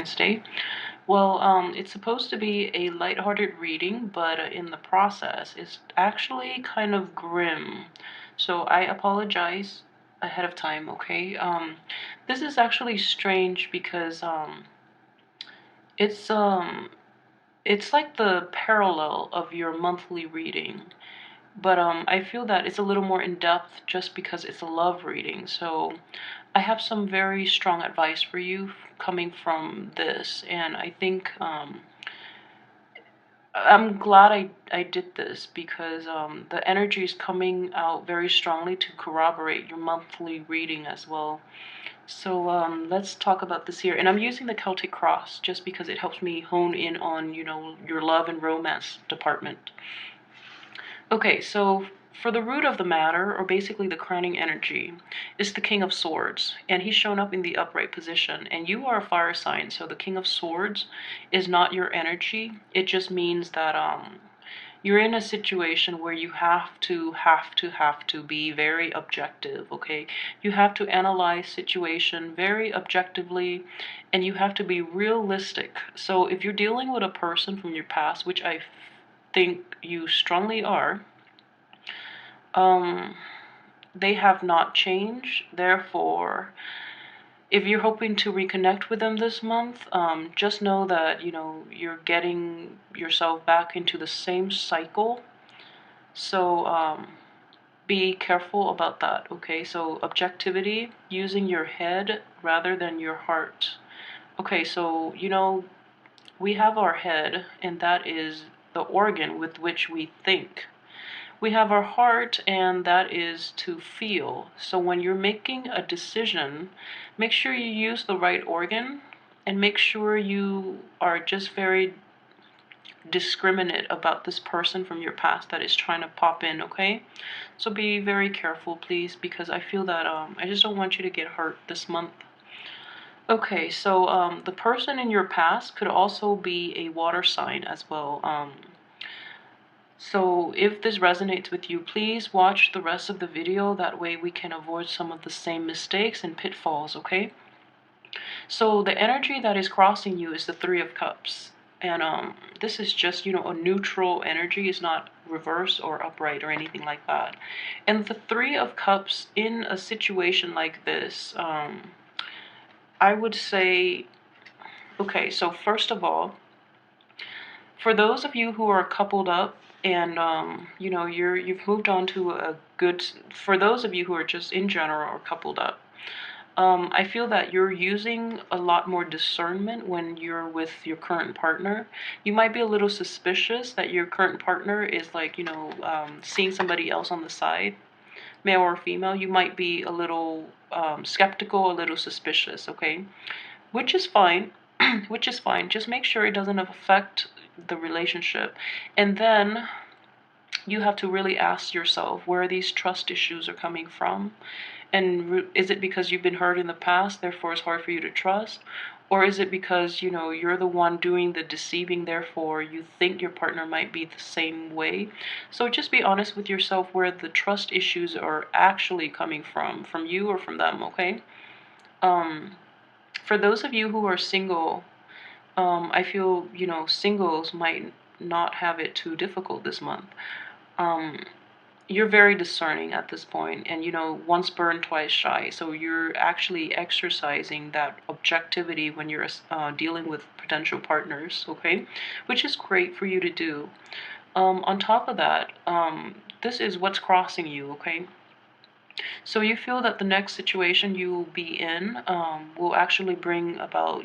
Wednesday. Well, it's supposed to be a lighthearted reading, but in the process, it's actually kind of grim. So I apologize ahead of time, okay? This is actually strange because it's um, it's like the parallel of your monthly reading. But I feel that it's a little more in depth just because it's a love reading. So I have some very strong advice for you coming from this, and I think I'm glad I did this because the energy is coming out very strongly to corroborate your monthly reading as well. So let's talk about this here. And I'm using the Celtic Cross just because it helps me hone in on, your love and romance department. Okay, so for the root of the matter, or basically the crowning energy, is the King of Swords, and he's shown up in the upright position. And you are a fire sign, so the King of Swords is not your energy. It just means that you're in a situation where you have to be very objective, okay? You have to analyze situation very objectively, and you have to be realistic. So if you're dealing with a person from your past, which I think you strongly are, um, they have not changed. Therefore, if you're hoping to reconnect with them this month, just know that, you're getting yourself back into the same cycle. So, be careful about that, okay? So, objectivity, using your head rather than your heart. Okay, so, we have our head, and that is the organ with which we think. We have our heart, and that is to feel. So when you're making a decision, make sure you use the right organ, and make sure you are just very discriminate about this person from your past that is trying to pop in, okay? So be very careful, please, because I feel that I just don't want you to get hurt this month. Okay, so the person in your past could also be a water sign as well. So if this resonates with you, please watch the rest of the video. That way we can avoid some of the same mistakes and pitfalls, okay? So the energy that is crossing you is the Three of Cups. And this is just, a neutral energy. It's not reverse or upright or anything like that. And the Three of Cups in a situation like this, I would say, okay, so first of all, for those of you who are coupled up and you've moved on to a good, for those of you who are just in general or coupled up, I feel that you're using a lot more discernment when you're with your current partner. You might be a little suspicious that your current partner is like, seeing somebody else on the side, male or female. You might be a little skeptical, a little suspicious, okay? Which is fine. Which is fine. Just make sure it doesn't affect the relationship. And then you have to really ask yourself where these trust issues are coming from. And is it because you've been hurt in the past, therefore it's hard for you to trust? Or is it because, you're the one doing the deceiving, therefore you think your partner might be the same way? So just be honest with yourself where the trust issues are actually coming from you or from them, okay? Um, for those of you who are single, I feel, singles might not have it too difficult this month. Um, you're very discerning at this point, and once burned, twice shy. So you're actually exercising that objectivity when you're dealing with potential partners, okay? Which is great for you to do. On top of that, this is what's crossing you, okay? So you feel that the next situation you will be in will actually bring about,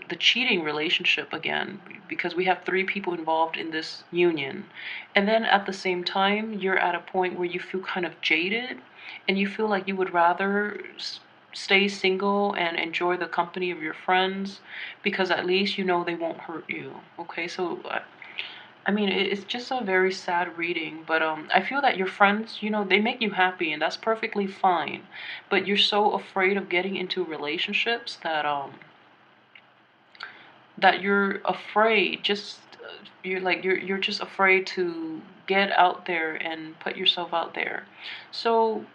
the cheating relationship again, because we have three people involved in this union. And then at the same time, you're at a point where you feel kind of jaded, and you feel like you would rather stay single and enjoy the company of your friends, because at least you know they won't hurt you. Okay, so I mean, it's just a very sad reading, but I feel that your friends, they make you happy, and that's perfectly fine. But you're so afraid of getting into relationships that you're afraid, just you're just afraid to get out there and put yourself out there. So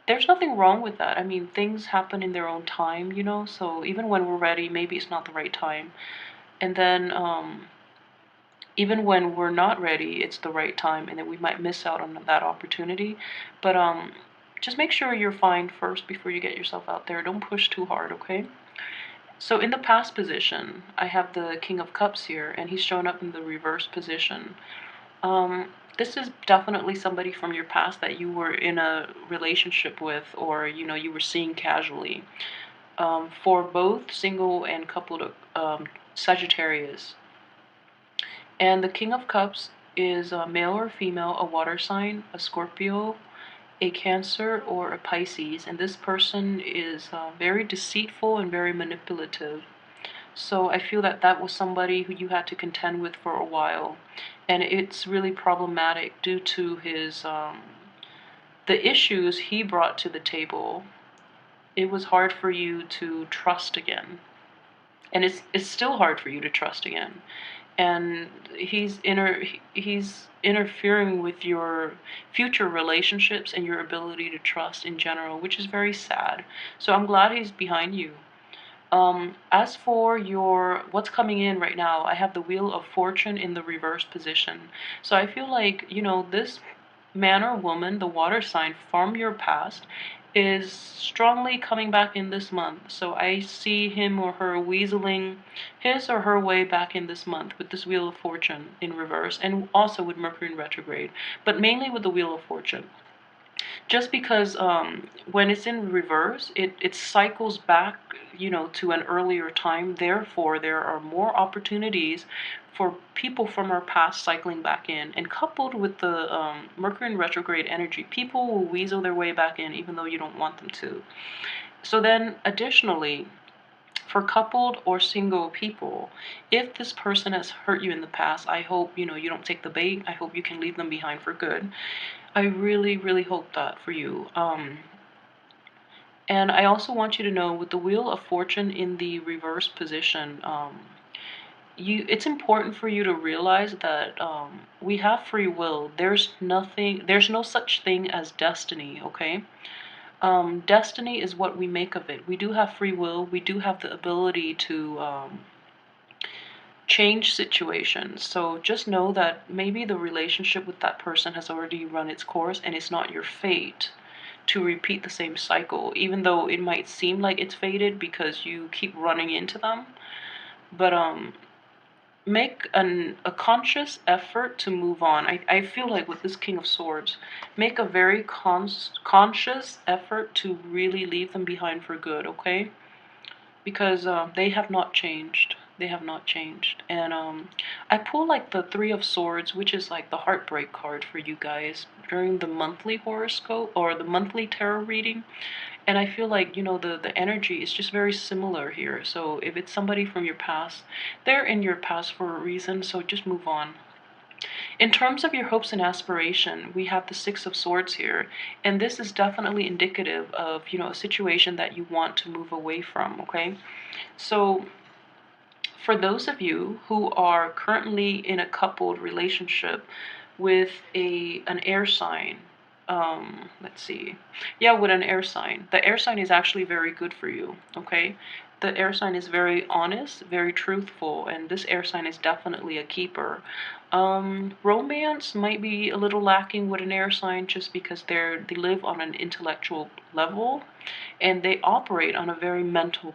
there's nothing wrong with that. I mean, things happen in their own time, you know, so even when we're ready, maybe it's not the right time. And then even when we're not ready, it's the right time, and then we might miss out on that opportunity. But just make sure you're fine first before you get yourself out there. Don't push too hard, okay? So in the past position, I have the King of Cups here, and he's shown up in the reverse position. This is definitely somebody from your past that you were in a relationship with, or you know, you were seeing casually. For both single and coupled Sagittarius. And the King of Cups is a male or female, a water sign, a Scorpio, a Cancer, or a Pisces. And this person is very deceitful and very manipulative. So I feel that that was somebody who you had to contend with for a while. And it's really problematic due to his the issues he brought to the table. It was hard for you to trust again. And it's still hard for you to trust again. And he's interfering with your future relationships and your ability to trust in general, which is very sad. So I'm glad he's behind you. As for your what's coming in right now, I have the Wheel of Fortune in the reverse position. So I feel like, you know, this man or woman, the water sign from your past, is strongly coming back in this month. So I see him or her weaseling his or her way back in this month with this Wheel of Fortune in reverse, and also with Mercury in retrograde, but mainly with the Wheel of Fortune. Just because when it's in reverse, it cycles back, you know, to an earlier time. Therefore, there are more opportunities for people from our past cycling back in. And coupled with the Mercury in retrograde energy, people will weasel their way back in even though you don't want them to. So then, additionally, for coupled or single people, if this person has hurt you in the past, I hope, you know, you don't take the bait. I hope you can leave them behind for good. I really, really hope that for you. And I also want you to know, with the Wheel of Fortune in the reverse position, it's important for you to realize that we have free will. There's no such thing as destiny, okay? Destiny is what we make of it. We do have free will. We do have the ability to change situations. So just know that maybe the relationship with that person has already run its course, and it's not your fate to repeat the same cycle, even though it might seem like it's fated because you keep running into them. But make a conscious effort to move on. I feel like with this King of Swords, make a very conscious effort to really leave them behind for good, okay? Because they have not changed. They have not changed. And I pull like the Three of Swords, which is like the heartbreak card for you guys during the monthly horoscope or the monthly tarot reading. And I feel like, you know, the energy is just very similar here. So if it's somebody from your past, they're in your past for a reason, so just move on. In terms of your hopes and aspiration, we have the Six of Swords here, and this is definitely indicative of, you know, a situation that you want to move away from, okay? So for those of you who are currently in a coupled relationship with an air sign, let's see, yeah, with an air sign, the air sign is actually very good for you, okay? The air sign is very honest, very truthful, and this air sign is definitely a keeper. Romance might be a little lacking with an air sign just because they live on an intellectual level, and they operate on a very mental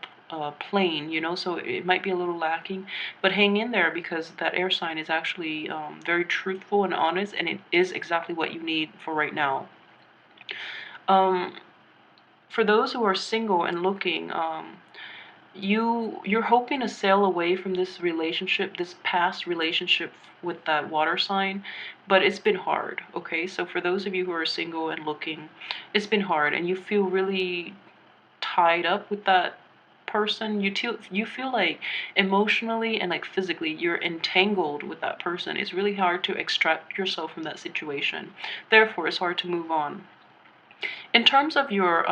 plane, you know, so it might be a little lacking, but hang in there because that air sign is actually very truthful and honest, and it is exactly what you need for right now. For those who are single and looking, you're hoping to sail away from this relationship, this past relationship with that water sign, but it's been hard, okay? So for those of you who are single and looking, it's been hard, and you feel really tied up with that person. You feel like emotionally and like physically you're entangled with that person. It's really hard to extract yourself from that situation. Therefore, it's hard to move on. In terms of your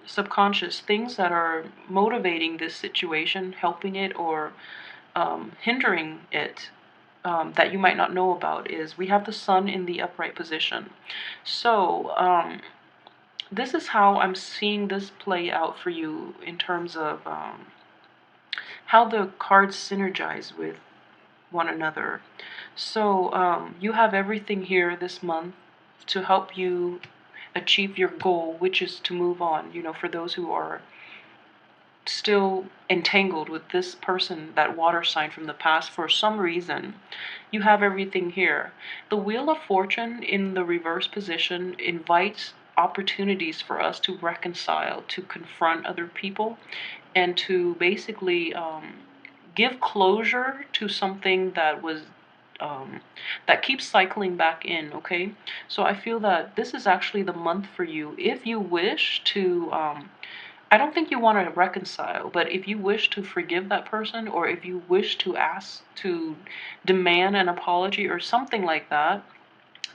subconscious, things that are motivating this situation, helping it, or hindering it, that you might not know about, is we have the Sun in the upright position. So this is how I'm seeing this play out for you in terms of how the cards synergize with one another. So you have everything here this month to help you achieve your goal, which is to move on. You know, for those who are still entangled with this person, that water sign from the past, for some reason, you have everything here. The Wheel of Fortune in the reverse position invites opportunities for us to reconcile, to confront other people, and to basically give closure to something that was that keeps cycling back in. Okay, so I feel that this is actually the month for you if you wish to I don't think you want to reconcile, but if you wish to forgive that person, or if you wish to ask to demand an apology or something like that,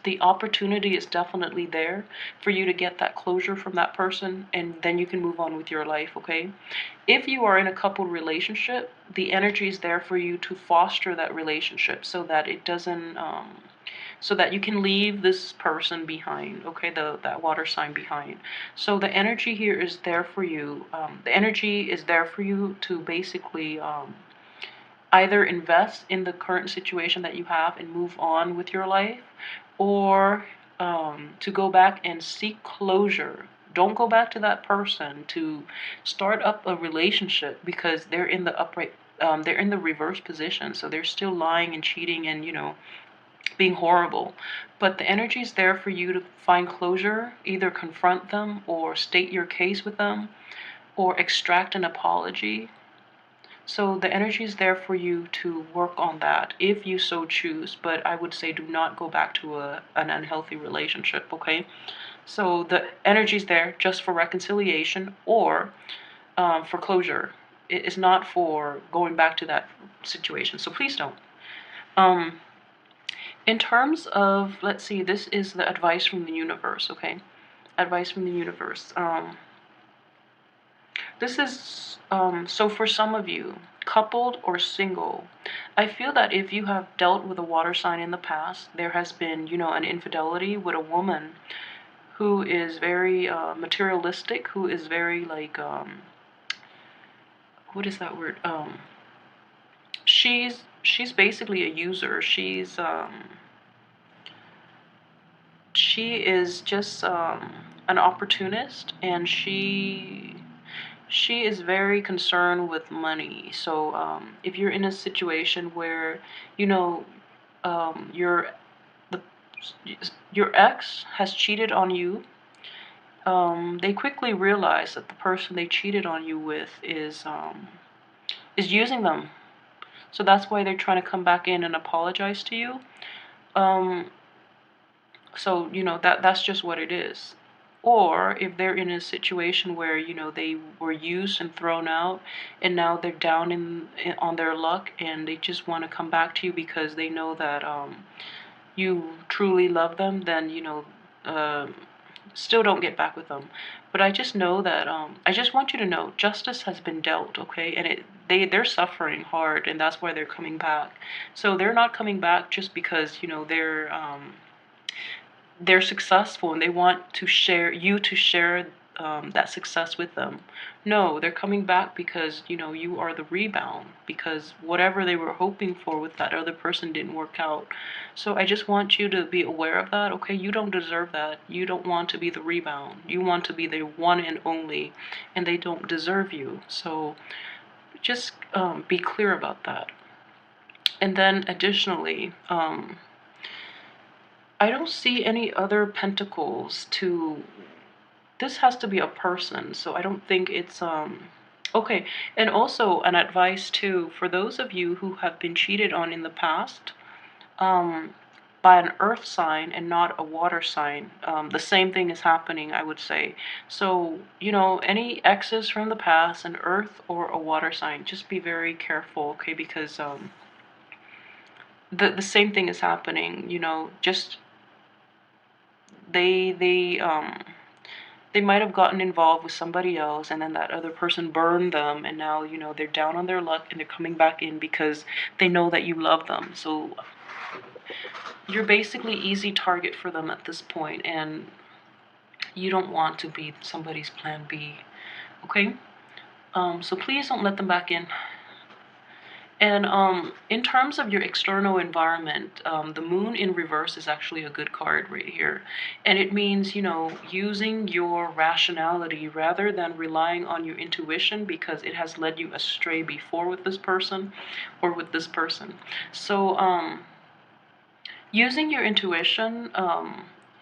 the opportunity is definitely there for you to get that closure from that person, and then you can move on with your life. Okay, if you are in a coupled relationship, the energy is there for you to foster that relationship so that it doesn't so that you can leave this person behind, okay, that water sign behind. So the energy here is there for you. The energy is there for you to basically either invest in the current situation that you have and move on with your life, or to go back and seek closure. Don't go back to that person to start up a relationship, because they're in the upright, they're in the reverse position, so they're still lying and cheating and, you know, being horrible. But the energy is there for you to find closure, either confront them or state your case with them or extract an apology. So the energy is there for you to work on that if you so choose, but I would say do not go back to an unhealthy relationship, okay? So the energy is there just for reconciliation or for closure. It is not for going back to that situation, so please don't. Um, In terms of, let's see, this is the advice from the universe, okay? Advice from the universe. This is, so for some of you, coupled or single, I feel that if you have dealt with a water sign in the past, there has been, you know, an infidelity with a woman who is very materialistic, who is very, like, what is that word? She's basically a user. She is just an opportunist, and she is very concerned with money. So if you're in a situation where, you know, your the your ex has cheated on you, they quickly realize that the person they cheated on you with is using them. So that's why they're trying to come back in and apologize to you. Um, So, you know, that's just what it is. Or if they're in a situation where, you know, they were used and thrown out, and now they're down on their luck, and they just want to come back to you because they know that you truly love them, then, you know, uh, still don't get back with them. But I just know that I just want you to know justice has been dealt, okay? And they're suffering hard, and that's why they're coming back. So they're not coming back just because, you know, they're successful and they want to share you to share that success with them. No, they're coming back because, you know, you are the rebound, because whatever they were hoping for with that other person didn't work out. So I just want you to be aware of that, okay? You don't deserve that. You don't want to be the rebound. You want to be the one and only, and they don't deserve you. So just be clear about that. And then additionally, I don't see any other pentacles to, this has to be a person, so I don't think it's okay. And also an advice too for those of you who have been cheated on in the past um by an earth sign and not a water sign. The same thing is happening, I would say. So, you know, any exes from the past, an earth or a water sign, just be very careful, okay? Because the same thing is happening, you know, just they they um they might have gotten involved with somebody else, and then that other person burned them, and now, you know, they're down on their luck and they're coming back in because they know that you love them. So you're basically easy target for them at this point, and you don't want to be somebody's plan B, okay? So please don't let them back in. And in terms of your external environment, the moon in reverse is actually a good card right here. And it means, you know, using your rationality rather than relying on your intuition, because it has led you astray before with this person or with this person. So using your intuition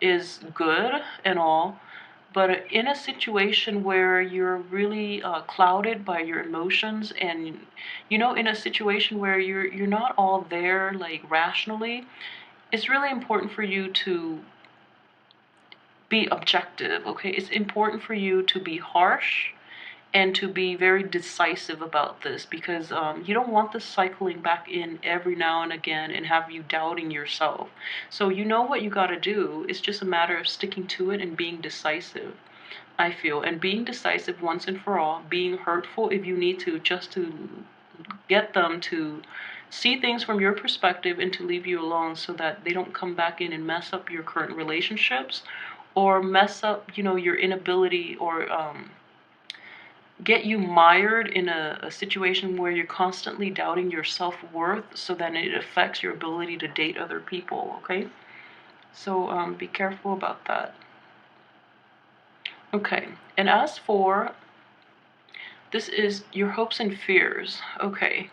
is good and all, but in a situation where you're really clouded by your emotions, and you know, in a situation where you're not all there like rationally, it's really important for you to be objective, okay? It's important for you to be harsh and to be very decisive about this, because you don't want this cycling back in every now and again and have you doubting yourself. So you know what you got to do. It's just a matter of sticking to it and being decisive, I feel, and being decisive once and for all, being hurtful if you need to, just to get them to see things from your perspective and to leave you alone, so that they don't come back in and mess up your current relationships, or mess up, you know, your inability, or get you mired in a situation where you're constantly doubting your self-worth, so then it affects your ability to date other people, okay? So be careful about that. Okay, and as for, this is your hopes and fears. Okay,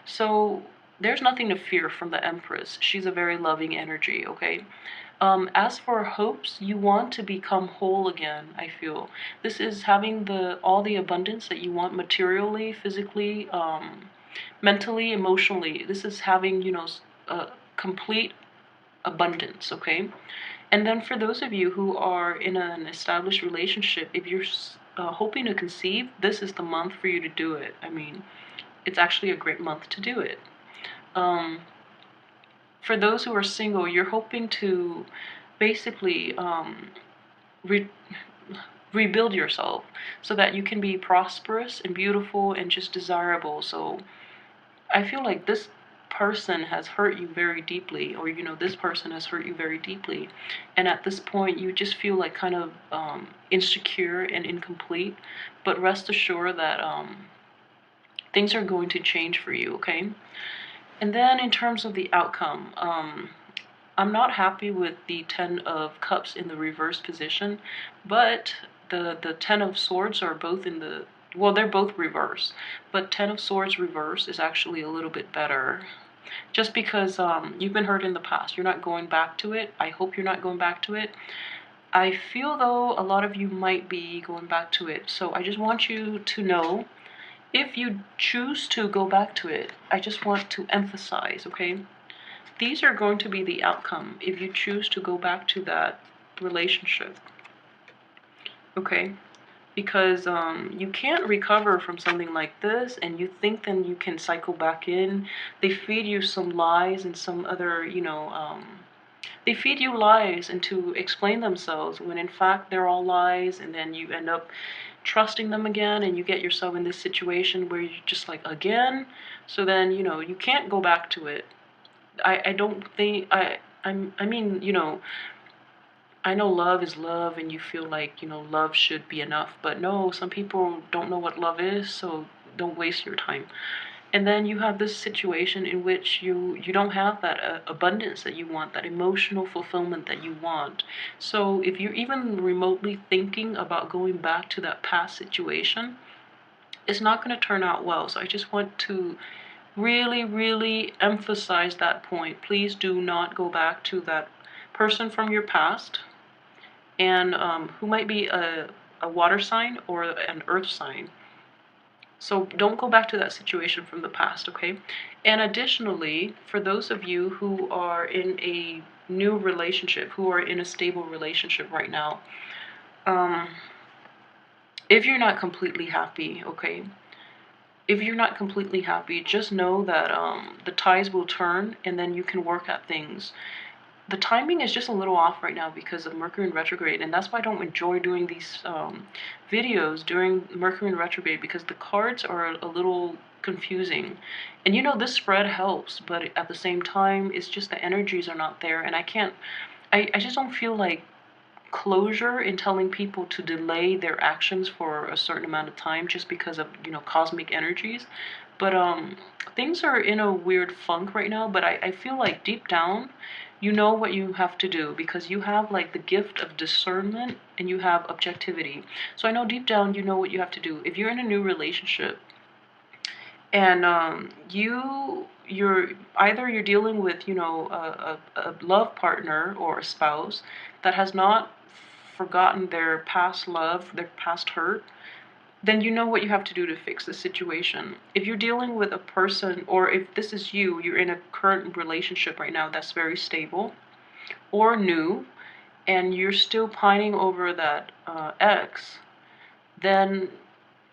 so there's nothing to fear from the Empress. She's a very loving energy, okay? As for hopes, you want to become whole again, I feel. This is having all the abundance that you want materially, physically, mentally, emotionally. This is having, you know, a complete abundance, okay? And then for those of you who are in an established relationship, if you're hoping to conceive, this is the month for you to do it. I mean, it's actually a great month to do it. For those who are single, you're hoping to basically rebuild yourself so that you can be prosperous and beautiful and just desirable. So I feel like this person has hurt you very deeply, or you know, this person has hurt you very deeply, and at this point you just feel like kind of insecure and incomplete. But rest assured that things are going to change for you, okay? And then in terms of the outcome, I'm not happy with the Ten of Cups in the reverse position, but the Ten of Swords are both in the, well, they're both reverse, but Ten of Swords reverse is actually a little bit better. Just because you've been hurt in the past, you're not going back to it. I hope you're not going back to it. I feel though a lot of you might be going back to it. So I just want you to know, if you choose to go back to it, I just want to emphasize, okay? These are going to be the outcome if you choose to go back to that relationship, okay? Because you can't recover from something like this, and you think then you can cycle back in. They feed you some lies and some other, you know, they feed you lies and to explain themselves, when in fact they're all lies, and then you end up trusting them again, and you get yourself in this situation where you're just like, again. So then, you know, you can't go back to it. I don't think, I mean, you know, I know love is love, and you feel like, you know, love should be enough, but no, some people don't know what love is, so don't waste your time. And then you have this situation in which you don't have that abundance that you want, that emotional fulfillment that you want. So if you're even remotely thinking about going back to that past situation, it's not going to turn out well. So I just want to really, really emphasize that point. Please do not go back to that person from your past, and who might be a water sign or an earth sign. So don't go back to that situation from the past, okay? And additionally, for those of you who are in a new relationship, who are in a stable relationship right now, if you're not completely happy, okay? If you're not completely happy, just know that the tides will turn, and then you can work at things. The timing is just a little off right now because of Mercury in retrograde, and that's why I don't enjoy doing these videos during Mercury in retrograde, because the cards are a little confusing. And you know, this spread helps, but at the same time, it's just the energies are not there, and I just don't feel like closure in telling people to delay their actions for a certain amount of time just because of, cosmic energies. But things are in a weird funk right now, but I feel like deep down you know what you have to do because you have like the gift of discernment and you have objectivity. So I know deep down you know what you have to do. If you're in a new relationship and you're dealing with, a love partner or a spouse that has not forgotten their past love, their past hurt, then you know what you have to do to fix the situation. If you're dealing with a person, or if this is you, you're in a current relationship right now that's very stable or new, and you're still pining over that ex, then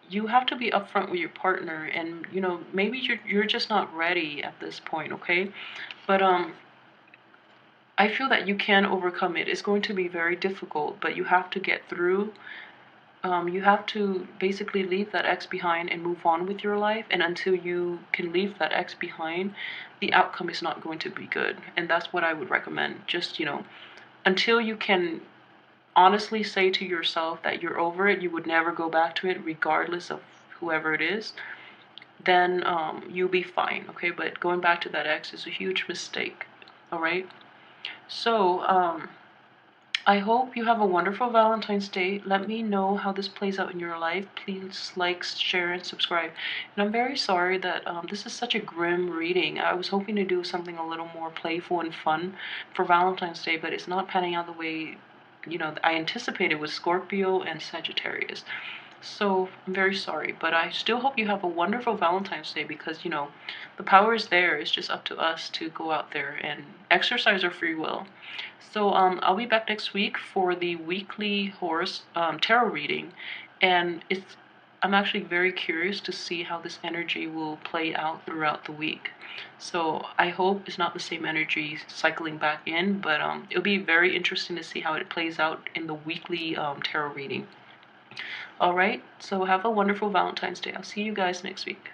you have to be upfront with your partner, and maybe you're just not ready at this point, okay? But I feel that you can overcome it. It's going to be very difficult, but you have to get through. You have to basically leave that ex behind and move on with your life. And until you can leave that ex behind, the outcome is not going to be good. And that's what I would recommend. Just, until you can honestly say to yourself that you're over it, you would never go back to it, regardless of whoever it is, then you'll be fine, okay? But going back to that ex is a huge mistake, all right? So, I hope you have a wonderful Valentine's Day. Let me know how this plays out in your life. Please like, share, and subscribe. And I'm very sorry that this is such a grim reading. I was hoping to do something a little more playful and fun for Valentine's Day, but it's not panning out the way, I anticipated with Scorpio and Sagittarius. So I'm very sorry, but I still hope you have a wonderful Valentine's Day because, the power is there. It's just up to us to go out there and exercise our free will. So I'll be back next week for the weekly tarot reading, and I'm actually very curious to see how this energy will play out throughout the week. So I hope it's not the same energy cycling back in, but it'll be very interesting to see how it plays out in the weekly tarot reading. All right, so have a wonderful Valentine's Day. I'll see you guys next week.